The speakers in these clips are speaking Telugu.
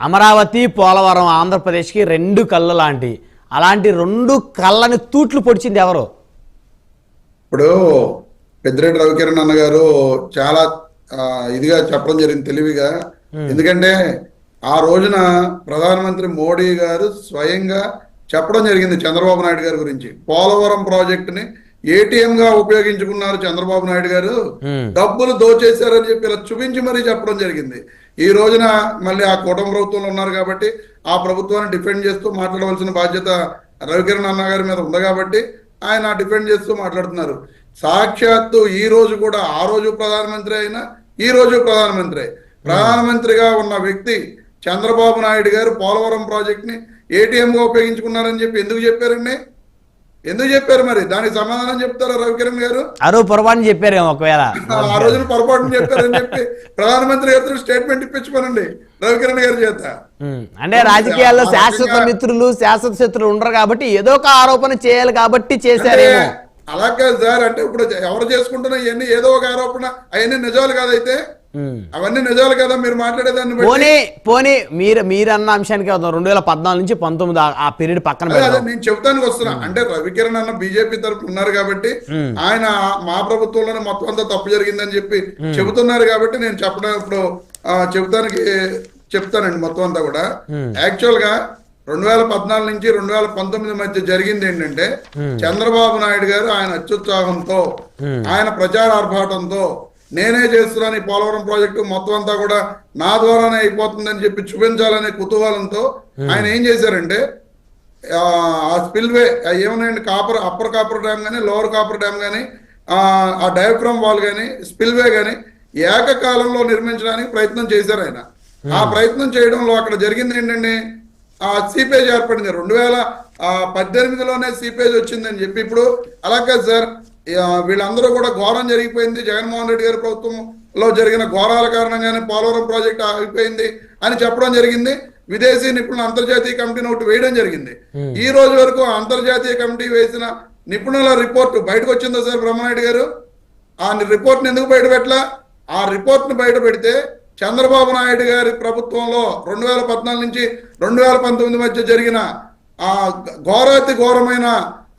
అమరావతి పోలవరం ఆంధ్రప్రదేశ్కి రెండు కళ్ళు లాంటి అలాంటి రెండు కళ్ళని తూట్లు పొడిచింది ఎవరు? ఇప్పుడు పెద్దిరెడ్డి రవికిరణ్ అన్న గారు చాలా ఇదిగా చెప్పడం జరిగింది, తెలివిగా. ఎందుకంటే ఆ రోజున ప్రధానమంత్రి మోడీ గారు స్వయంగా చెప్పడం జరిగింది చంద్రబాబు నాయుడు గారి గురించి. పోలవరం ప్రాజెక్టుని ఏటీఎం గా ఉపయోగించుకున్నారు చంద్రబాబు నాయుడు గారు, డబ్బులు దోచేశారని చెప్పి ఇలా చూపించి మరీ చెప్పడం జరిగింది. ఈ రోజున మళ్ళీ ఆ కూటమి ప్రభుత్వంలో ఉన్నారు కాబట్టి ఆ ప్రభుత్వాన్ని డిఫెండ్ చేస్తూ మాట్లాడవలసిన బాధ్యత రవికిరణ్ అన్న గారి మీద ఉంది కాబట్టి ఆయన డిఫెండ్ చేస్తూ మాట్లాడుతున్నారు. సాక్షాత్తు ఈ రోజు కూడా ఆ రోజు ప్రధానమంత్రి అయినా ఈ రోజు ప్రధానమంత్రిగా ఉన్న వ్యక్తి చంద్రబాబు నాయుడు గారు పోలవరం ప్రాజెక్ట్ ని ఏటీఎం గా ఉపయోగించుకున్నారని చెప్పి ఎందుకు చెప్పారండి? ఎందుకు చెప్పారు? మరి దానికి సమాధానం చెప్తారా రవికిరణ్ గారు? పొరపాటు చెప్పారు, ఒకవేళ ఆ రోజున పొరపాటు చెప్పారని చెప్పి ప్రధానమంత్రి గారితో స్టేట్మెంట్ ఇప్పించుకోనండి రవికిరణ్ గారి చేత. అంటే రాజకీయాల్లో శాశ్వత మిత్రులు శాశ్వత శత్రులు ఉండరు కాబట్టి ఏదో ఒక ఆరోపణ చేయాలి కాబట్టి చేశారేమో. అలా కాదు సార్, అంటే ఇప్పుడు ఎవరు చేసుకుంటున్నా ఇవన్నీ ఏదో ఒక ఆరోపణ, అవన్నీ నిజాలు కాదైతే అవన్నీ నిజాలు కదా మీరు మాట్లాడేదాన్ని. పోనీ మీరు అన్న అంశానికి 2014 నుంచి 19 ఆ పీరియడ్ పక్కన నేను చెప్తానికి వస్తున్నా. అంటే రవికిరణ్ అన్న బీజేపీ తరఫున ఉన్నారు కాబట్టి ఆయన మా ప్రభుత్వంలోనే మొత్తం అంతా తప్పు జరిగిందని చెప్పి చెబుతున్నారు కాబట్టి నేను చెప్పడం ఇప్పుడు చెప్తానండి మొత్తం అంతా కూడా. యాక్చువల్ గా 2014 నుంచి 2019 మధ్య జరిగింది ఏంటంటే చంద్రబాబు నాయుడు గారు ఆయన అత్యుత్సాహంతో ఆయన ప్రచార ఆర్భాటంతో నేనే చేస్తున్నాను ఈ పోలవరం ప్రాజెక్టు మొత్తం అంతా కూడా నా ద్వారానే అయిపోతుందని చెప్పి చూపించాలనే కుతూహలంతో ఆయన ఏం చేశారంటే ఆ స్పిల్వే ఏమన్నాయండి, అప్పర్ కాపర్ డ్యామ్ కానీ లోవర్ కాపర్ డ్యామ్ కానీ ఆ డయాఫ్రమ్ వాల్ కానీ స్పిల్వే కానీ ఏకకాలంలో నిర్మించడానికి ప్రయత్నం చేశారు ఆయన. ఆ ప్రయత్నం చేయడంలో అక్కడ జరిగింది ఏంటండి, ఆ సీపేజ్ ఏర్పడింది. 2018లోనే సీపేజ్ వచ్చిందని చెప్పి ఇప్పుడు అలా కాదు సార్, వీళ్ళందరూ కూడా ఘోరం జరిగిపోయింది, జగన్మోహన్ రెడ్డి గారి ప్రభుత్వంలో జరిగిన ఘోరాల కారణంగానే పోలవరం ప్రాజెక్ట్ అయిపోయింది అని చెప్పడం జరిగింది. విదేశీ నిపుణుల అంతర్జాతీయ కమిటీని ఒకటి వేయడం జరిగింది. ఈ రోజు వరకు అంతర్జాతీయ కమిటీ వేసిన నిపుణుల రిపోర్ట్ బయటకు వచ్చిందా సార్ బ్రహ్మనాయుడు గారు? ఆ రిపోర్ట్ని ఎందుకు బయట పెట్టలా? ఆ రిపోర్ట్ని బయట పెడితే చంద్రబాబు నాయుడు గారి ప్రభుత్వంలో 2014 నుంచి 2019 మధ్య జరిగిన ఆ ఘోరాతి ఘోరమైన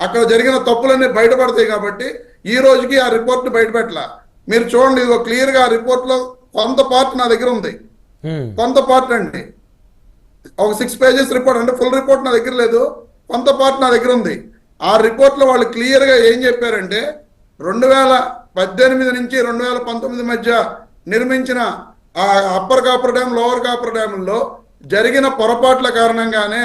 అక్కడ జరిగిన తప్పులన్నీ బయటపడతాయి కాబట్టి ఈ రోజుకి ఆ రిపోర్ట్ బయటపెట్టలా. మీరు చూడండి, ఇది క్లియర్ గా ఆ రిపోర్ట్ లో కొంత పార్ట్ నా దగ్గర ఉంది, కొంత పార్ట్ అండి, ఒక 6 పేజెస్ రిపోర్ట్, అంటే ఫుల్ రిపోర్ట్ నా దగ్గర లేదు, కొంత పార్ట్ నా దగ్గర ఉంది. ఆ రిపోర్ట్ లో వాళ్ళు క్లియర్ గా ఏం చెప్పారంటే 2018 నుంచి 2019 మధ్య నిర్మించిన ఆ upper coffer dam lower coffer డ్యాముల్లో జరిగిన పొరపాట్ల కారణంగానే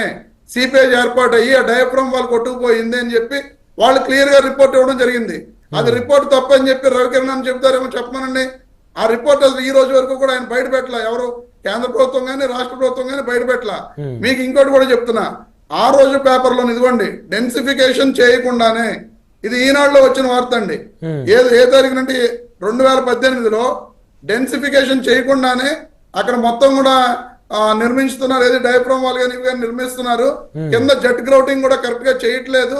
సీపేజ్ ఏర్పాటు అయ్యి ఆ డయాఫ్రమ్ వాళ్ళు కొట్టుకుపోయింది అని చెప్పి వాళ్ళు క్లియర్ గా రిపోర్ట్ ఇవ్వడం జరిగింది. అది రిపోర్ట్ తప్పని చెప్పి రవికిరణ్ అని చెప్తారేమో చెప్పమనండి. ఆ రిపోర్ట్ అసలు ఈ రోజు వరకు కూడా ఆయన బయట పెట్టలా, ఎవరు కేంద్ర ప్రభుత్వం కానీ రాష్ట్ర ప్రభుత్వం కానీ బయట పెట్టలా. మీకు ఇంకోటి కూడా చెప్తున్నా, ఆ రోజు పేపర్ లో ఇదిగోండి, డెన్సిఫికేషన్ చేయకుండానే, ఇది ఈనాడులో వచ్చిన వార్త అండి, ఏ తారీఖునంటే 2018లో డెన్సిఫికేషన్ చేయకుండానే అక్కడ మొత్తం కూడా నిర్మించుతున్నారు, ఏది డయాఫ్రమ్ వాల్ కానీ ఇవి కానీ నిర్మిస్తున్నారు, కింద జెట్ గ్రౌటింగ్ కూడా కరెక్ట్ గా చేయట్లేదు,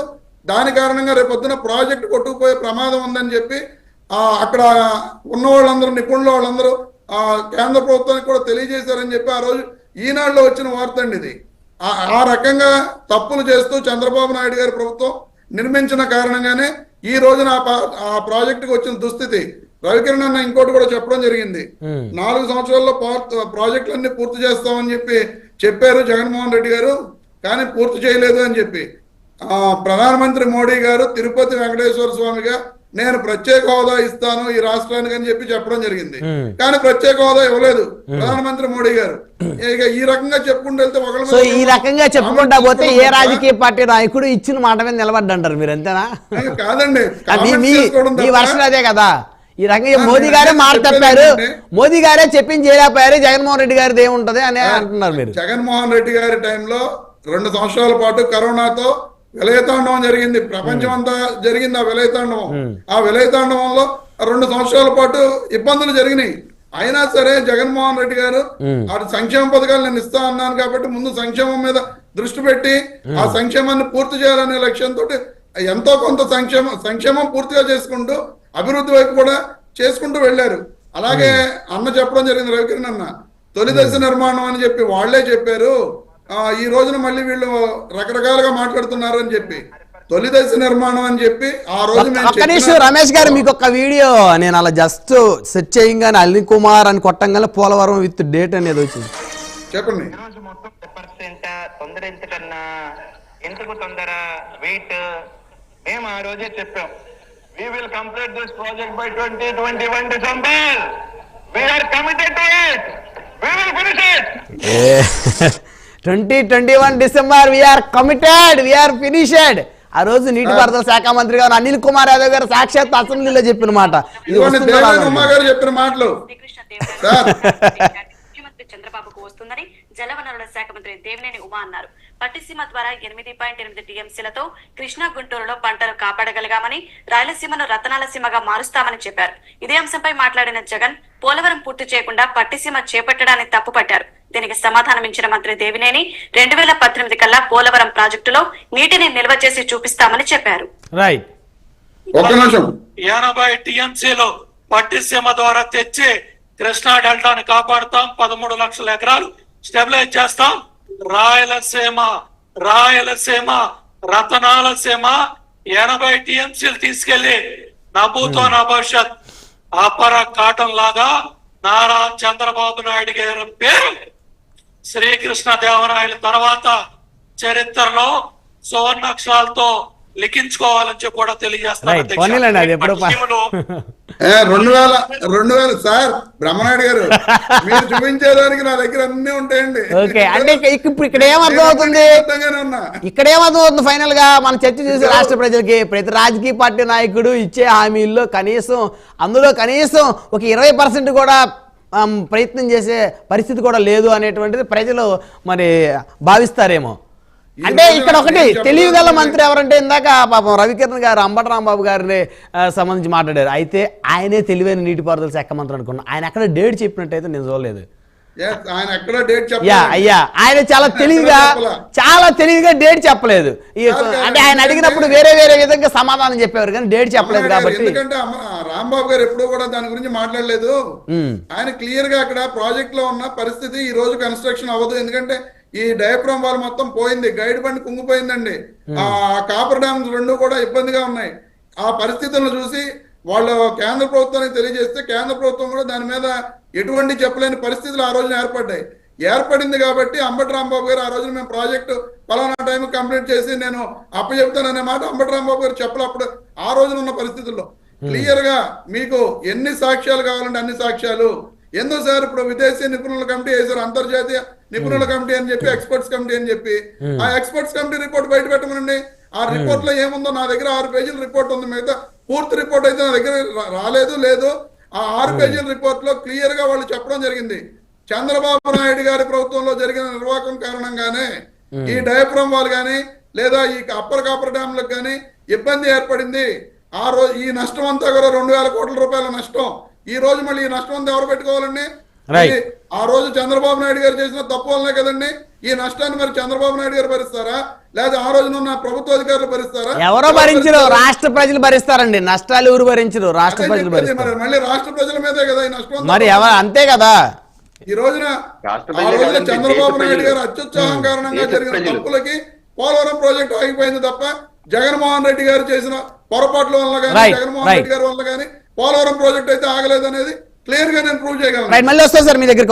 దాని కారణంగా రేపొద్దున ప్రాజెక్ట్ కొట్టుకుపోయే ప్రమాదం ఉందని చెప్పి అక్కడ ఉన్న వాళ్ళందరూ నిపుణులు వాళ్ళందరూ కేంద్ర ప్రభుత్వానికి కూడా తెలియజేశారని చెప్పి ఆ రోజు ఈనాడులో వచ్చిన వార్త అండి ఇది. ఆ రకంగా తప్పులు చేస్తూ చంద్రబాబు నాయుడు గారి ప్రభుత్వం నిర్మించిన కారణంగానే ఈ రోజున ఆ ప్రాజెక్టుకి వచ్చిన దుస్థితి. రవికిరణ్ అన్న ఇంకోటి కూడా చెప్పడం జరిగింది, 4 సంవత్సరాల్లో ప్రాజెక్టులన్నీ పూర్తి చేస్తామని చెప్పారు జగన్మోహన్ రెడ్డి గారు, కానీ పూర్తి చేయలేదు అని చెప్పి. ప్రధానమంత్రి మోడీ గారు తిరుపతి వెంకటేశ్వర స్వామిగా నేను ప్రత్యేక హోదా ఇస్తాను ఈ రాష్ట్రానికి అని చెప్పడం జరిగింది, కానీ ప్రత్యేక హోదా ఇవ్వలేదు ప్రధానమంత్రి మోడీ గారు. ఇక ఈ రకంగా చెప్పుకుంటూ వెళ్తే ఈ రకంగా చెప్పుకుంటా పోతే ఏ రాజకీయ పార్టీ నాయకుడు ఇచ్చిన మాట మీద నిలబడ్డంటారు మీరు, అంతేనా? కాదండి, మీ వర్షం అదే కదా. ఈ రకంగా మోదీ గారే మాట తప్పారు, మోదీ గారే చెప్పింది చేయలేకపోయారు, జగన్మోహన్ రెడ్డి గారిది ఏముంటది అని అంటున్నారు మీరు. జగన్మోహన్ రెడ్డి గారి టైంలో 2 సంవత్సరాల పాటు కరోనాతో విలయతాండవం జరిగింది, ప్రపంచం అంతా జరిగింది ఆ విలయతాండవం. ఆ విలయతాండవంలో 2 సంవత్సరాల పాటు ఇబ్బందులు జరిగినాయి. అయినా సరే జగన్మోహన్ రెడ్డి గారు అటు సంక్షేమ పథకాలు నేను ఇస్తా అన్నాను కాబట్టి ముందు సంక్షేమం మీద దృష్టి పెట్టి ఆ సంక్షేమాన్ని పూర్తి చేయాలనే లక్ష్యంతో ఎంతో కొంత సంక్షేమం పూర్తిగా చేసుకుంటూ అభివృద్ధి వైపు కూడా చేసుకుంటూ వెళ్ళారు. అలాగే అన్న చెప్పడం జరిగింది రవికిరణ్ అన్న, తొలి దశ నిర్మాణం అని చెప్పి వాళ్లే చెప్పారు. ఈ రోజున మళ్ళీ వీళ్ళు రకరకాలుగా మాట్లాడుతున్నారు అని చెప్పి తొలి దశ నిర్మాణం అని చెప్పి ఆ రోజు ఒక్క నిమిషం రమేష్ గారు, మీకు ఒక వీడియో నేను అలా జస్ట్ సెర్చ్ చేయగానే అనిల్ కుమార్ అని కొట్టంగానే పోలవరం విత్ డేట్ అనేది వచ్చింది. చెప్పండి. తొందర ఎందుకన్నా, ఎందుకు తొందర, వెయిట్. మేము ఆ రోజే చెప్పాం, we will complete this project by 2021 December. We are committed to it. We will finish it. 2021 December we are committed, we are finished. ఆ రోజు నీటిపారుదల శాఖ మంత్రి గారు అనిల్ కుమార్ యాదవ్ గారు సాక్షాత్ అసెంబ్లీలో చెప్పిన మాట. ఉమా గారు చెప్పిన మాటలు ముఖ్యమంత్రి చంద్రబాబుకు వస్తుందని జలవనరుల శాఖ మంత్రి దేవినేని ఉమా అన్నారు. పట్టిసీమ ద్వారా 8.8 టీఎంసీలతో కృష్ణా గుంటూరులో పంటలు కాపాడగలిగామని, రాయలసీమను రతనాల సీమగా మారుస్తామని చెప్పారు. ఇదే అంశంపై మాట్లాడిన జగన్ పోలవరం పూర్తి చేయకుండా పట్టిసీమ చేపట్టడాన్ని తప్పుపట్టారు. దీనికి సమాధానమిచ్చిన మంత్రి దేవినేని 2018 కల్లా పోలవరం ప్రాజెక్టులో నీటిని నిల్వ చేసి చూపిస్తామని చెప్పారు. 80 టీఎంసీలు పట్టిసీమ ద్వారా తెచ్చి కృష్ణా డెల్టాని కాపాడుతాం. 13 లక్షల ఎకరాలు స్టెబిలైజ్ చేస్తాం. రాయలసీమ రతనాల సీమ 80 టీఎంసీలు తీసుకెళ్లి నభూతో నా భవిష్యత్ అపర కాటన్ లాగా నారా చంద్రబాబు నాయుడు గారి పేరు శ్రీకృష్ణ దేవరాయల తర్వాత చరిత్రలో సువర్ణాక్షరాలతో లిఖించుకోవాలని చెప్పి కూడా తెలియజేస్తాను. 2000 సార్ బ్రహ్మనాయుడు గారు మీరు చూపించేదానికి నా దగ్గర అన్ని ఉంటాయండి. ఓకే, అంటే ఇప్పుడు ఇక్కడ ఏమర్థమవుతుంది, ఫైనల్ గా మన చర్చ చూసి రాష్ట్ర ప్రజలకి ప్రతి రాజకీయ పార్టీ నాయకుడు ఇచ్చే హామీల్లో అందులో కనీసం ఒక 20% కూడా ప్రయత్నం చేసే పరిస్థితి కూడా లేదు అనేటువంటిది ప్రజలు మరి భావిస్తారేమో. అంటే ఇక్కడ ఒకటి తెలివిగల మంత్రి ఎవరంటే ఇందాక పాపం రవికిరణ్ గారు అంబటి రాంబాబు గారిని సంబంధించి మాట్లాడారు. అయితే ఆయనే తెలివైన నీటిపారుదల శాఖ మంత్రి అనుకున్నా. ఆయన అక్కడ డేట్ చెప్పినట్టయితే నేను చూడలేదు. ఆయన చాలా తెలివిగా డేట్ చెప్పలేదు. అంటే ఆయన అడిగినప్పుడు వేరే విధంగా సమాధానం చెప్పేవారు కానీ డేట్ చెప్పలేదు. కాబట్టి ఎందుకంటే రాంబాబు గారు ఎప్పుడూ కూడా దాని గురించి మాట్లాడలేదు. ఆయన క్లియర్ గా అక్కడ ప్రాజెక్ట్ లో ఉన్న పరిస్థితి ఈ రోజు కన్స్ట్రక్షన్ అవ్వదు. ఎందుకంటే ఈ డయాఫ్రామ్ వాల్ మొత్తం పోయింది, గైడ్ బండ్ కుంగిపోయిందండి. ఆ కాపర్ డ్యామ్స్ 2 కూడా ఇబ్బందిగా ఉన్నాయి. ఆ పరిస్థితులను చూసి వాళ్ళు కేంద్ర ప్రభుత్వానికి తెలియజేస్తే కేంద్ర ప్రభుత్వం కూడా దాని మీద ఎటువంటి చెప్పలేని పరిస్థితులు ఆ రోజున ఏర్పడింది. కాబట్టి అంబటి రాంబాబు గారు ఆ రోజున మేము ప్రాజెక్టు పలానా టైం కంప్లీట్ చేసి నేను అప్పచెప్తాననే మాట అంబటి రాంబాబు గారు చెప్పలేప్పుడు ఆ రోజున ఉన్న పరిస్థితుల్లో క్లియర్ గా మీకు ఎన్ని సాక్ష్యాలు కావాలంటే అన్ని సాక్ష్యాలు. ఎందుకు సార్ ఇప్పుడు విదేశీ నిపుణుల కమిటీ వేశారు, అంతర్జాతీయ నిపుణుల కమిటీ అని చెప్పి, ఎక్స్పర్ట్స్ కమిటీ అని చెప్పి. ఆ ఎక్స్పర్ట్స్ కమిటీ రిపోర్ట్ బయట పెట్టమనండి. ఆ రిపోర్ట్ లో ఏముందో నా దగ్గర 6 పేజీల రిపోర్ట్ ఉంది. మిగతా పూర్తి రిపోర్ట్ అయితే నా దగ్గర లేదు. ఆ 6 పేజీల రిపోర్ట్ లో క్లియర్ గా వాళ్ళు చెప్పడం జరిగింది. చంద్రబాబు నాయుడు గారి ప్రభుత్వంలో జరిగిన నిర్వాహకం కారణంగానే ఈ డయాఫ్రామ్ వాల్ గానీ లేదా ఈ అప్పర్ కాపర్ డ్యామ్లకు కానీ ఇబ్బంది ఏర్పడింది. ఆ రోజు ఈ నష్టం అంతా కూడా 2000 కోట్ల రూపాయల నష్టం. ఈ రోజు మళ్ళీ ఈ నష్టం అంతా ఎవరు పెట్టుకోవాలండి? ఆ రోజు చంద్రబాబు నాయుడు గారు చేసిన తప్పు వల్లనే కదండి ఈ నష్టాన్ని. మరి చంద్రబాబు నాయుడు గారు భరిస్తారా లేదా ఆ రోజున ఉన్న ప్రభుత్వ అధికారులు భరిస్తారా? ఎవరో భరించరు, రాష్ట్ర ప్రజలు భరిస్తారండి. నష్టాలు ఎవరు భరించరు, రాష్ట్ర ప్రజలు భరిస్తారు. మళ్ళీ రాష్ట్ర ప్రజల మీదే కదా ఈ నష్టం. మరి అంతే కదా. ఈ రోజున చంద్రబాబు నాయుడు గారు అత్యుత్సాహం కారణంగా జరిగిన తప్పులకి పోలవరం ప్రాజెక్టు ఆగిపోయింది తప్ప జగన్మోహన్ రెడ్డి గారు చేసిన పొరపాట్ల వల్ల కానీ జగన్మోహన్ రెడ్డి గారి వల్ల కానీ పోలవరం ప్రాజెక్ట్ అయితే ఆగలేదు అనేది క్లియర్ గా నేను ప్రూవ్ చేయగలను. మళ్ళీ వస్తా సార్ మీ దగ్గర.